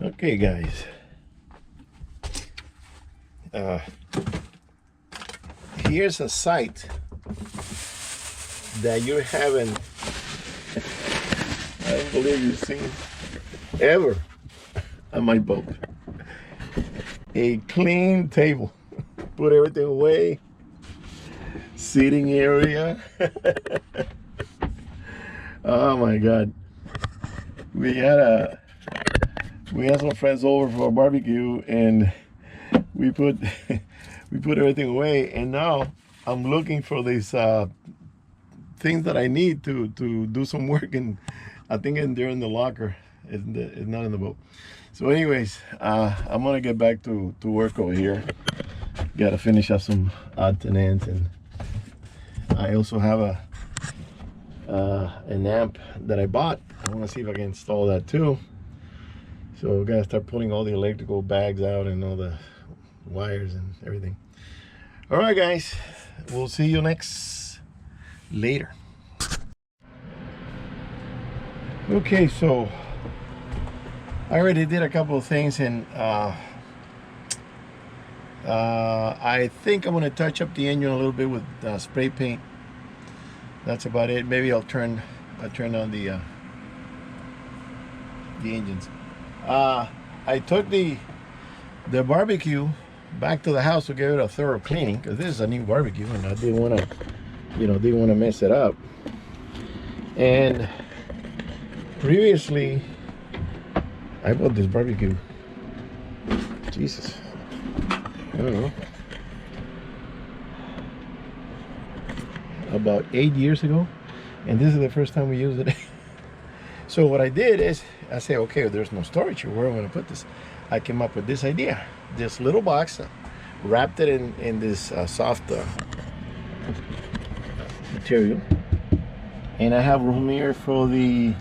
Okay, guys. Here's a sight that you haven't, I don't believe you've seen ever on my boat. A clean table. Put everything away. Seating area. Oh my God. We had some friends over for a barbecue, and we put everything away, and now I'm looking for these things that I need to do some work, and I think they're in the locker. It's not in the boat. So anyways, I'm gonna get back to work over here. Gotta finish up some odds and ends, and I also have an amp that I bought. I want to see if I can install that too. So we gotta start pulling all the electrical bags out and all the wires and everything. All right, guys, we'll see you later. Okay, so I already did a couple of things, and I think I'm gonna touch up the engine a little bit with spray paint. That's about it. Maybe I'll turn on the engines. I took the barbecue back to the house to give it a thorough cleaning, because this is a new barbecue and I didn't want to mess it up. And previously I bought this barbecue, Jesus, I don't know, about 8 years ago, and this is the first time we used it. So what I did is I said, okay, there's no storage here, where am I going to put this? I came up with this idea, this little box, wrapped it in this soft material, and I have room here for the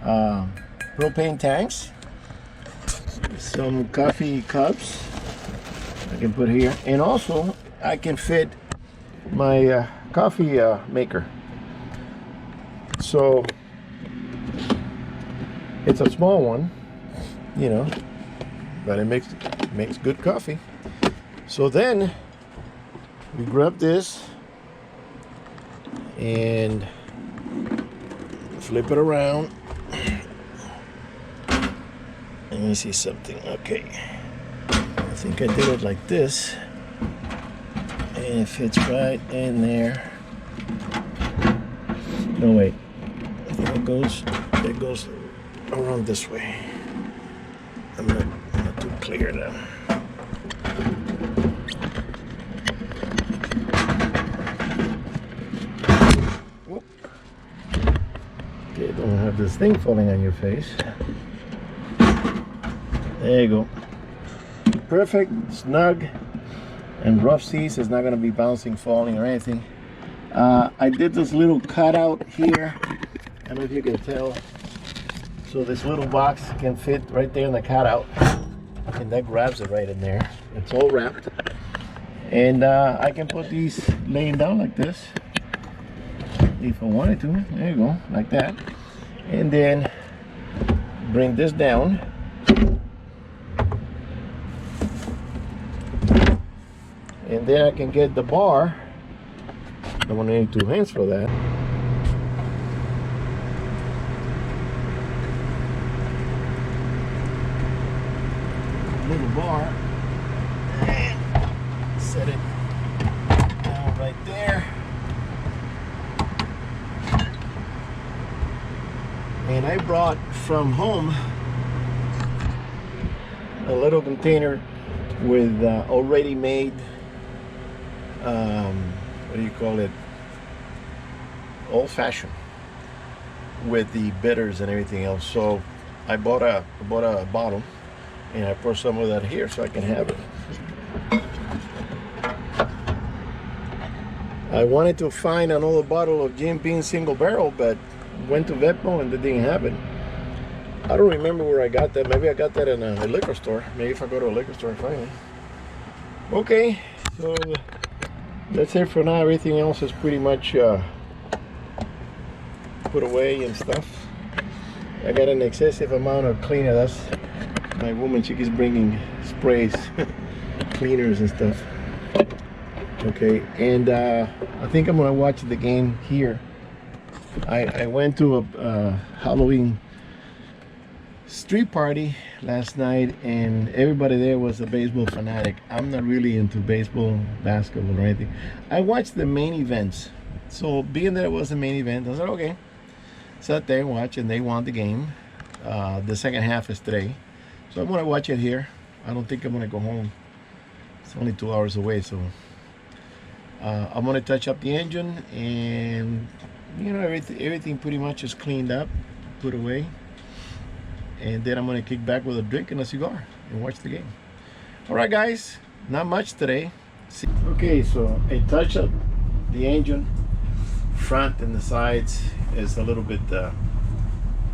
propane tanks, some coffee cups I can put here, and also I can fit my coffee maker. So it's a small one, you know, but it makes good coffee. So then we grab this and flip it around. Let me see something. Okay, I think I did it like this, and it fits right in there. No, wait, I think it goes around this way. I'm not too clear now. Whoop. Okay, don't have this thing falling on your face. There you go. Perfect, snug, and rough seas. It's not going to be bouncing, falling, or anything. I did this little cutout here. I don't know if you can tell. So this little box can fit right there in the cutout, and that grabs it right in there. It's all wrapped, and I can put these laying down like this if I wanted to. There you go, like that, and then bring this down, and then I can get the bar. I'm gonna need 2 hands for that. Little bar, and set it down right there. And I brought from home a little container with already made, what do you call it, old fashioned, with the bitters and everything else. So I bought a bottle, and I pour some of that here so I can have it. I wanted to find another bottle of Jim Beam single barrel, but went to Vetmo and they didn't have it. I don't remember where I got that. Maybe I got that in a liquor store. Maybe if I go to a liquor store and find it. Okay, so that's it for now. Everything else is pretty much put away and stuff. I got an excessive amount of cleaner. My woman, she keeps bringing sprays, cleaners and stuff. Okay, and I think I'm gonna watch the game here. I went to a Halloween street party last night, and everybody there was a baseball fanatic. I'm not really into baseball, basketball, or anything. I watched the main events. So being that it was the main event, I said, okay. Sat there and watched, and they won the game. The second half is today. So I'm gonna watch it here. I don't think I'm gonna go home. It's only 2 hours away, so I'm gonna touch up the engine, and you know, everything pretty much is cleaned up, put away, and then I'm gonna kick back with a drink and a cigar and watch the game. All right, guys, not much today. Okay, so I touched up the engine. Front and the sides is a little bit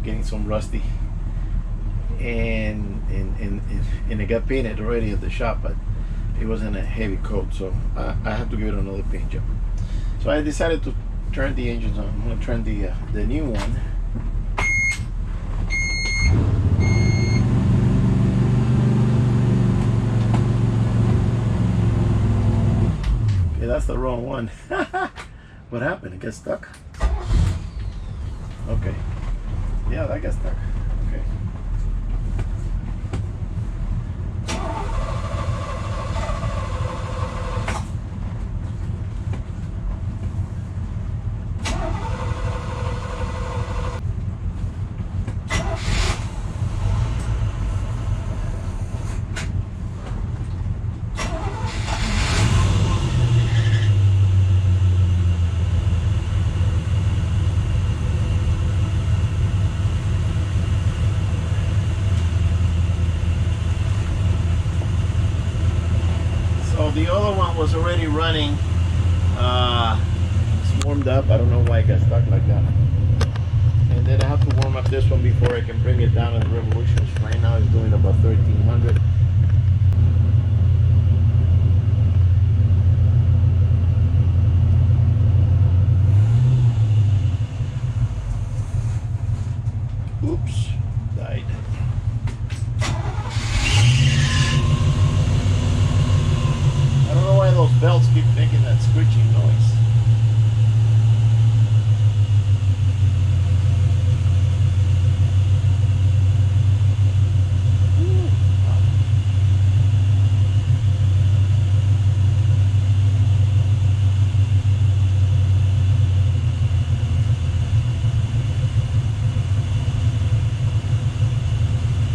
getting some rusty, and it got painted already at the shop, but it wasn't a heavy coat, so I have to give it another paint job. So I decided to turn the engines on. I'm going to turn the new one. Okay, that's the wrong one. What happened? It got stuck? Okay. Yeah, that got stuck. Okay. The other one was already running. It's warmed up. I don't know why it got stuck like that. And then I have to warm up this one before I can bring it down in the revolutions. Right now it's doing about 1300. Oops, died. I don't know why those belts keep making that screeching noise.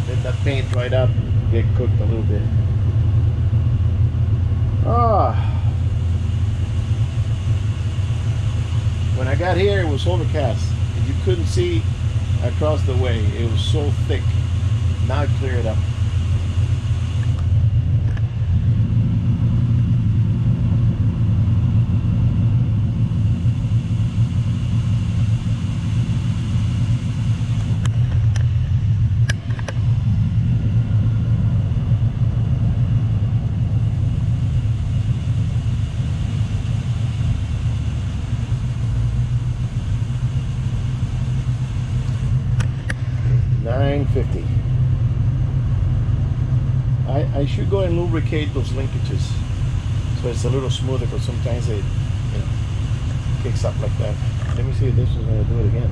Let that paint dried up, get cooked a little bit. When I got here, it was overcast. You couldn't see across the way. It was so thick. Now it cleared up. $9.50. I should go and lubricate those linkages so it's a little smoother, because sometimes it, you know, kicks up like that. Let me see if this is going to do it again,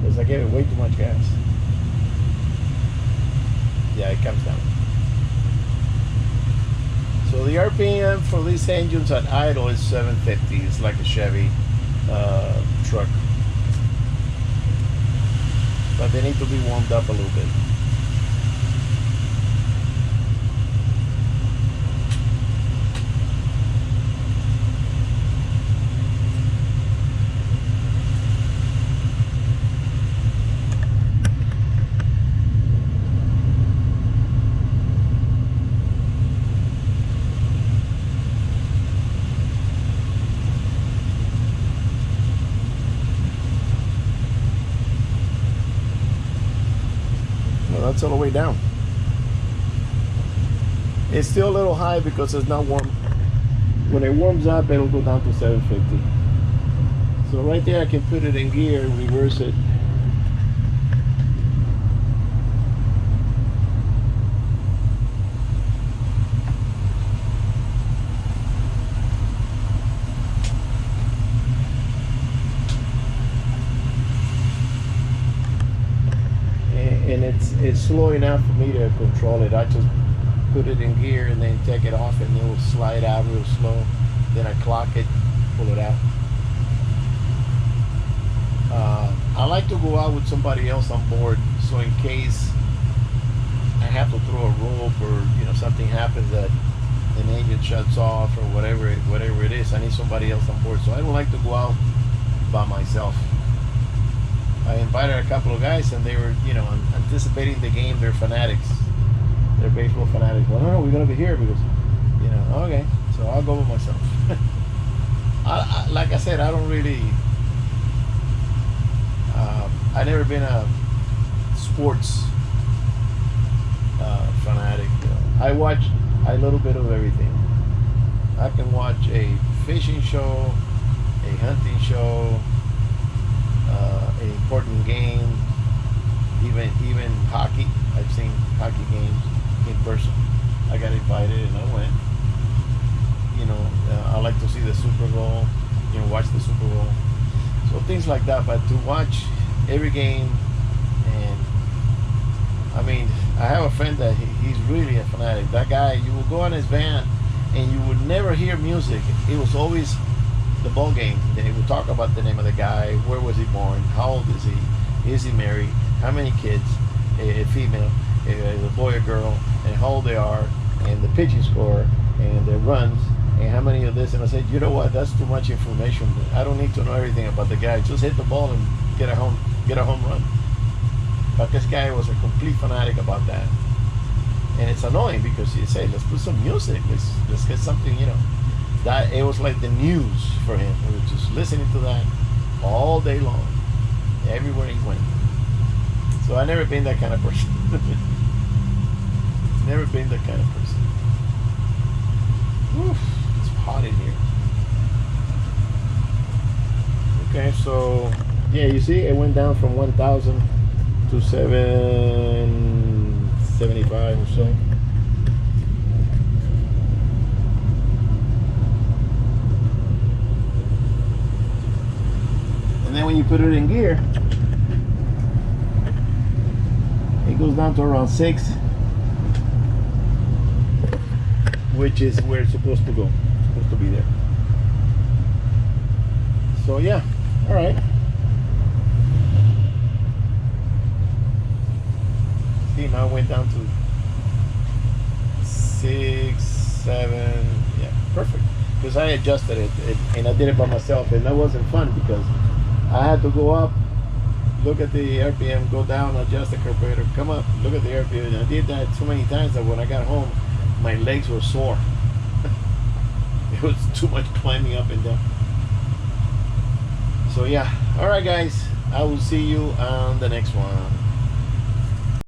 because I gave it way too much gas. Yeah, it comes down. So the RPM for these engines at idle is 750. It's like a Chevy truck. But they need to be warmed up a little bit. That's all the way down. It's still a little high because it's not warm. When it warms up, it'll go down to 750. So right there I can put it in gear and reverse it. and it's slow enough for me to control it. I just put it in gear and then take it off, and it will slide out real slow. Then I clock it, pull it out. I like to go out with somebody else on board, so in case I have to throw a rope or something happens that an engine shuts off or whatever it is, I need somebody else on board. So I don't like to go out by myself. I invited a couple of guys, and they were anticipating the game. They're fanatics. They're baseball fanatics. Well, no, we're gonna be here because okay. So I'll go with myself. Like I said, I don't really. I've never been a sports fanatic. I watch a little bit of everything. I can watch a fishing show, a hunting show, an important game, even hockey. I've seen hockey games in person. I got invited and I went. I like to see the Super Bowl. Watch the Super Bowl. So things like that. But to watch every game, and I mean, I have a friend that he's really a fanatic. That guy, you will go in his van and you would never hear music. It was always the ball game. Then he would talk about the name of the guy, where was he born, how old is he married, how many kids, a female, a boy or girl, and how old they are, and the pitching score, and their runs, and how many of this. And I said, you know what, that's too much information. I don't need to know everything about the guy. Just hit the ball and get a home run. But this guy was a complete fanatic about that. And it's annoying because you say, let's put some music, let's get something, that it was like the news for him. He was just listening to that all day long, everywhere he went. So I've never been that kind of person. Never been that kind of person. Oof, it's hot in here. Okay, so yeah, you see it went down from 1,000 to 775 or so. And then when you put it in gear, it goes down to around 6, which is where it's supposed to go. It's supposed to be there. So yeah, all right. See, now it went down to 6, 7. Yeah, perfect. Because I adjusted it, and I did it by myself, and that wasn't fun because I had to go up, look at the RPM, go down, adjust the carburetor, come up, look at the RPM. And I did that so many times that when I got home, my legs were sore. It was too much climbing up and down. So yeah, all right guys, I will see you on the next one.